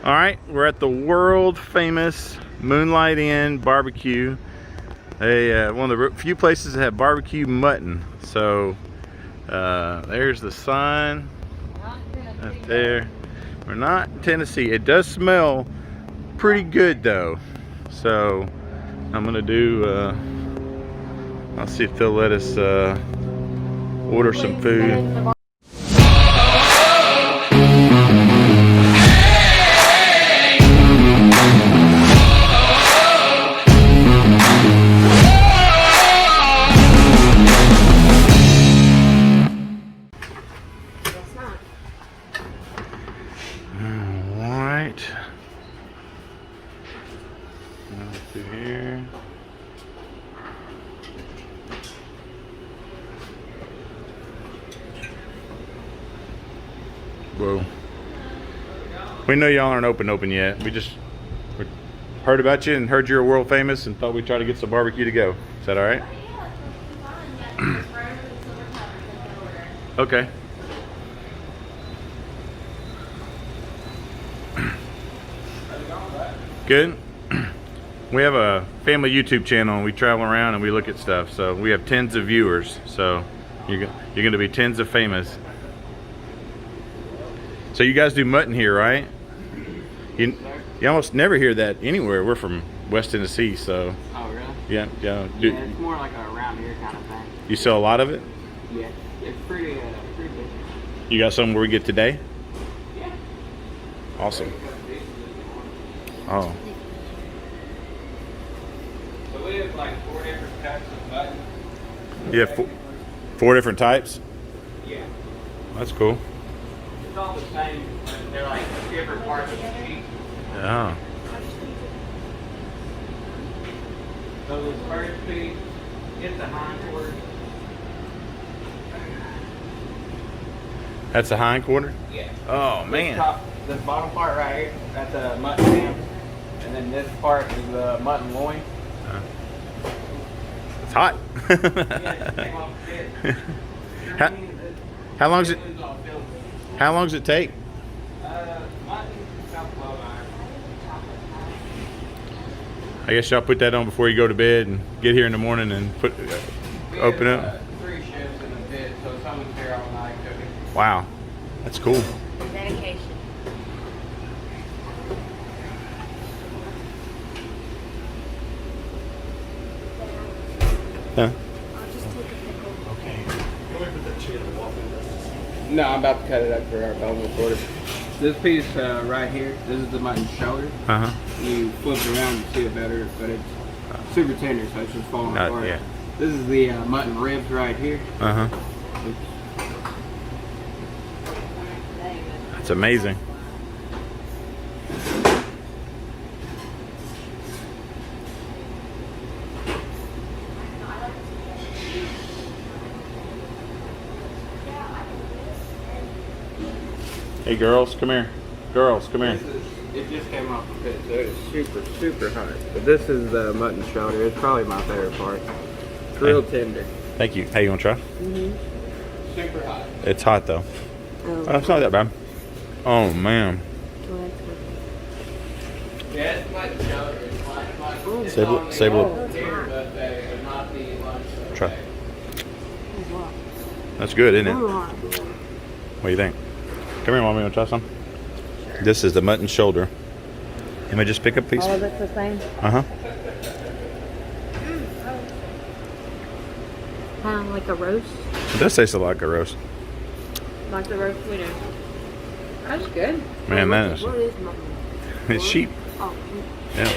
All right, we're at the world famous Moonlite Inn barbecue. One of the few places that have barbecue mutton. So there's the sign up there. We're not in Tennessee. It does smell pretty good though. So I'm gonna do, I'll see if they'll let us order some food. Here. Whoa. We know y'all aren't open yet. We heard about you and heard you're world famous and thought we'd try to get some barbecue to go. Is that all right? Okay. Good. We have a family YouTube channel and we travel around and we look at stuff. So we have tens of viewers. So you're going to be tens of famous. So you guys do mutton here, right? You almost never hear that anywhere. We're from West Tennessee, so. Oh, really? Yeah. Yeah, it's more like a around here kind of thing. You sell a lot of it? Yeah, it's pretty big. You got something where we get today? Yeah. Awesome. Oh. So we have like 4 different types of mutton. You have four different types? Yeah. That's cool. It's all the same, but they're like different parts of the sheep. Yeah. So this first piece, it's the hind quarter. That's a hind quarter? Yeah. Oh, man. This bottom part right here, that's a mutton ham. And then this part is the mutton loin. It's hot. How long does it take? I guess y'all put that on before you go to bed and get here in the morning and open up. 3 shifts in the pit, so someone's here all night cooking. Wow, that's cool. Dedication. Huh? I'll just take a pickle. Okay. No, I'm about to cut it up for our bone recorder. This piece right here, this is the mutton shoulder. Uh-huh. You flip it around and see it better, but it's super tender, so it's just falling apart. Yeah. This is the mutton ribs right here. Uh-huh. That's amazing. Hey girls, come here. Girls, come here. It just came off the pit, so it is super, super hot. But this is the mutton shoulder. It's probably my favorite part. It's real tender. Thank you. Hey, you want to try? Mm-hmm. Super hot. It's hot though. Oh, it's not that bad. Oh man. Yeah, it's mutton shoulder. It's like Save a little. Try. That's good, isn't it? What do you think? Come here, Mommy. Want to try some? Sure. This is the mutton shoulder. Can I just pick up a piece? All of it's the same? Uh-huh. Kind of like a roast? It does taste like a roast. Like the roast we do. That's good. Man, that is... What is mutton? It's sheep. Oh. Yeah.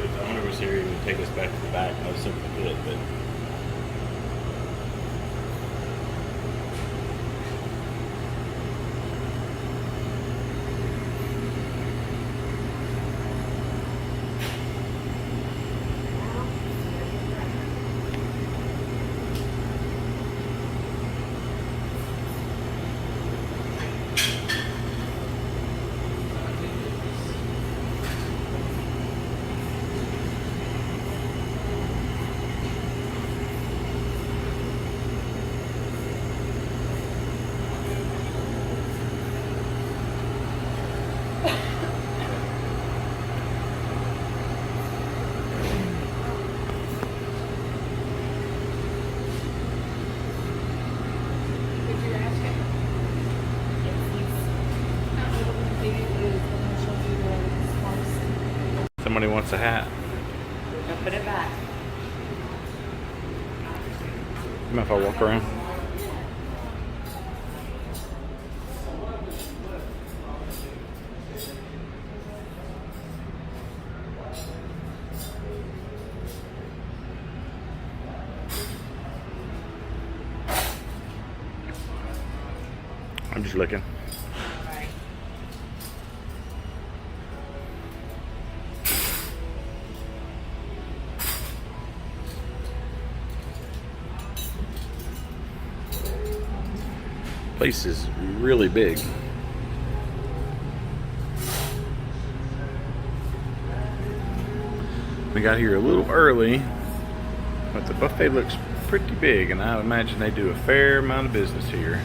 If the owner was here, he would take us back to the back. I was simply good, but. Somebody wants a hat. Now put it back. You mind if I walk around? I'm just looking. Place is really big. We got here a little early, but the buffet looks pretty big, and I imagine they do a fair amount of business here.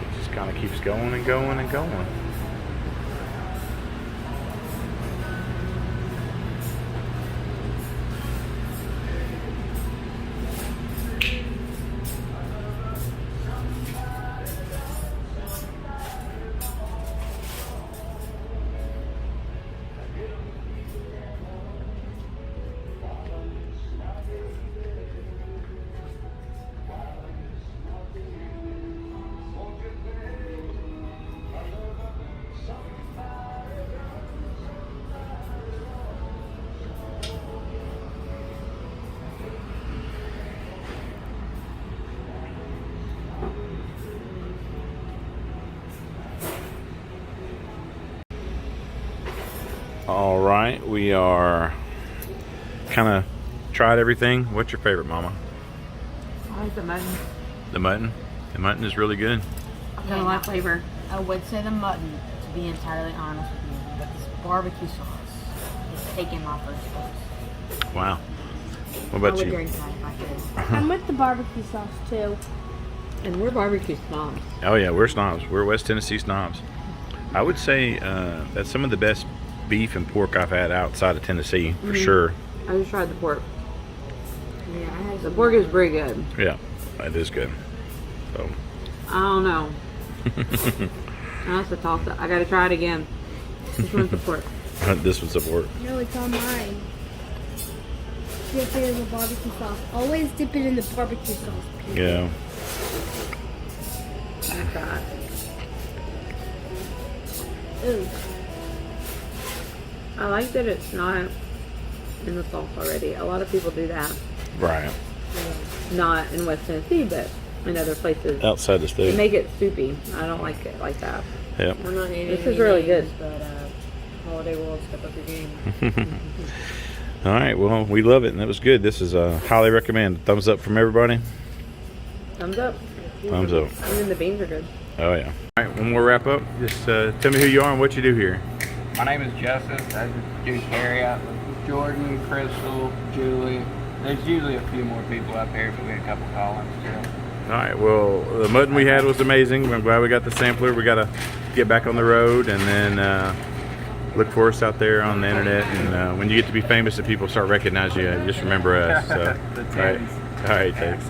It just kind of keeps going and going and going. All right, we are kind of tried everything. What's your favorite, Mama? I like the mutton. The mutton? The mutton is really good. I don't like flavor. I would say the mutton, to be entirely honest with you, but this barbecue sauce is taking my first place. Wow. What I about would you? drink that if I could. I'm with the barbecue sauce too. And we're barbecue snobs. Oh yeah, we're snobs. We're West Tennessee snobs. I would say that's some of the best beef and pork I've had outside of Tennessee, for sure. I just tried the pork. Yeah, I had The pork is pretty good. Yeah, it is good. So. I don't know. That's a toss up. I gotta try it again. This one's the pork. This one's a pork. No, it's on mine. Dip it in the barbecue sauce. Always dip it in the barbecue sauce. People. Yeah. Like that. Ooh. I like that it's not in the sauce already. A lot of people do that. Right. Not in West Tennessee, but in other places. Outside the They state. make it soupy. I don't like it like that. Yep. We're not eating This any is really names, good. But Holiday World, step up your game. All right, well, we love it, and that was good. This is highly recommend. Thumbs up from everybody. Thumbs up. Thumbs up. Even the beans are good. Oh yeah. All right, one more wrap up. Just tell me who you are and what you do here. My name is Justice. I just do carry out with Jordan, Crystal, Julie. There's usually a few more people up here, but we had a couple call-ins too. All right, well, the mutton we had was amazing. I'm glad we got the sampler. We got to get back on the road and then look for us out there on the internet. And when you get to be famous and people start recognizing you, just remember us. So, The all right, tens. all right, thanks.